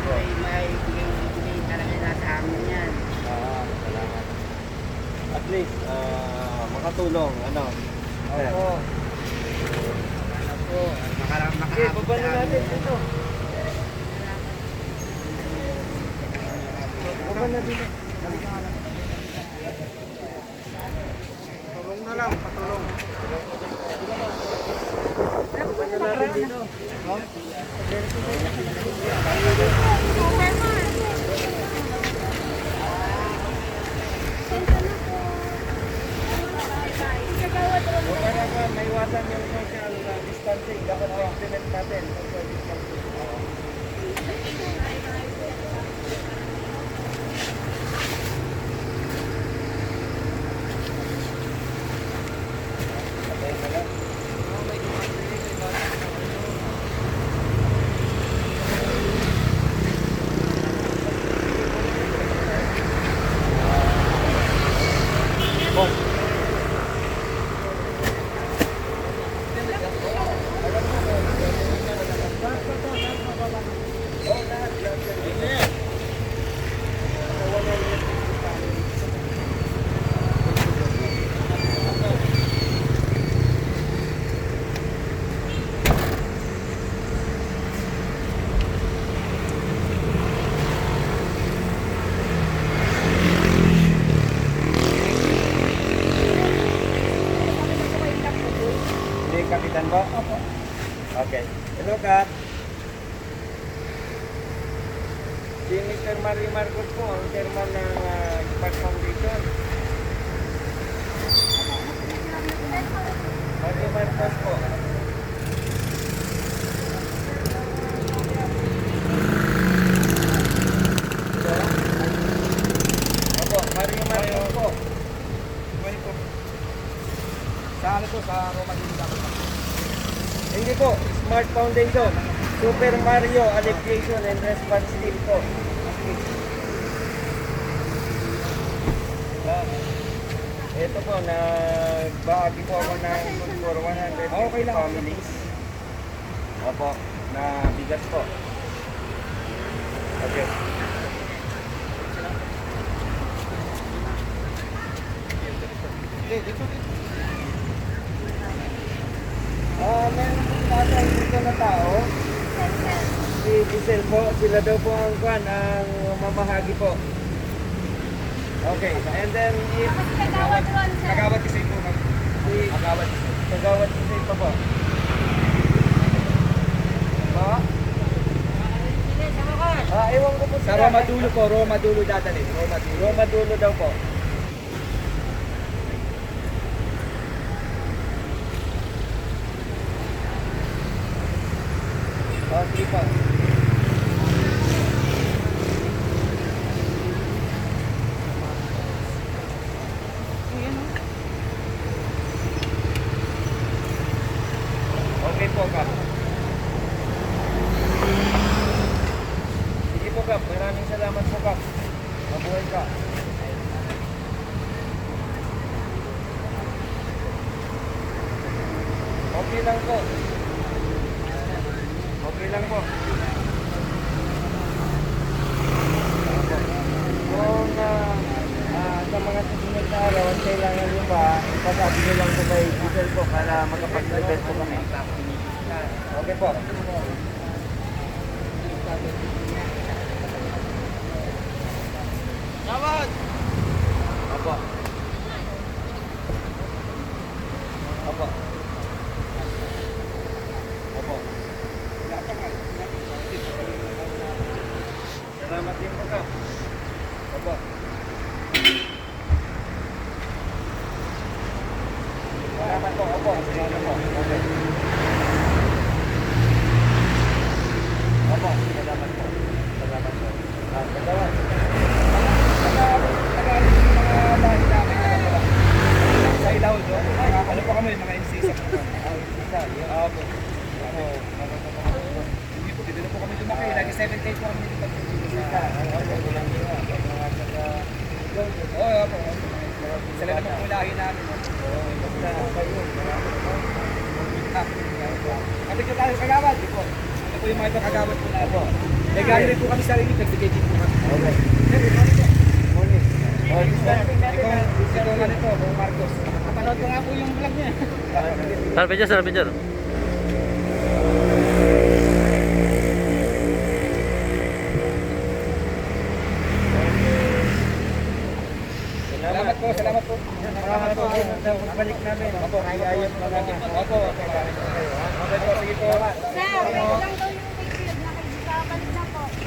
Opo. may bigay talaga na sa amin yan. Salamat. At least, makatulong, ano? Opo. Ano po, Okay, baba na natin dito. Baba na dito. Tulong na lang, patulong. Baba na natin dito. Para maiwasan yung social distancing, dapat i-implement natin. Social distancing. Patay na lang. Hindi, kapitan mo? Opo. Okay. Hello, Kat. Si Mr. Mario Marcos po, ang chairman ng Impact Foundation. Mario Marcos po. Opo, Mario Marcos po. Sa ano to, sa Roma din dapat. Hindi po, Smart Foundation. Super Mario Alleviation and Response Team po. Ito po, nagbahagi po ako ng food for 100 Okay lang. families. Opo, na bigas po. Okay. Dito. Meron po tatay dito na tao. Si Giselle po, sila daw po ang kwan, ang mamahagi po. Okay, and then if Kagawad kasi po. si Kagawad Giselle pa po. Ba? Ewan ko po Sa Roma Dulo po, Roma Dulo dadalhin. Roma Dulo daw po. Sige po. Okay po, Kap. Sige po, Kap. Maraming salamat po, Kap. Mabuhay ka. Okay lang po. Okay lang po. Kung sa mga susunod na araw, at kailangan nyo ba, ipasabi nyo lang po kay Giselle po para makapag-prevent po kami. Okay po. Kagawad! Opo. Opo. Opo. Salamat din po, Kap. Opo. Salamat po. Opo. Salamat po. Okay. Opo. Salamat po. Salamat po. Kagawad. Tagalog yung mga bahay namin. Sa ilaw doon. Ano pa kami, mga insisa. Opo. Hindi po, dito na po kami lumaki. Lagi 7 days po kami dito pag-insisa. Oo, po. Sila naman po lahi namin. Kapit ko tayo kagawad. Ito po yung mga ito kagawad po natin. Nag-ano rin po kami sa sarili, nagbigay din po kami. Okay. Morning. Oh, distancing natin na. Ito nga nito, Bong Marcos. Napanood ko nga po yung vlog niya. Sir, picture, sir, picture. Salamat po, salamat po. Salamat po. Balik namin. Opo, Ay, ayos na natin. Opo, okay. Okay po, sige po. Sir, wait lang daw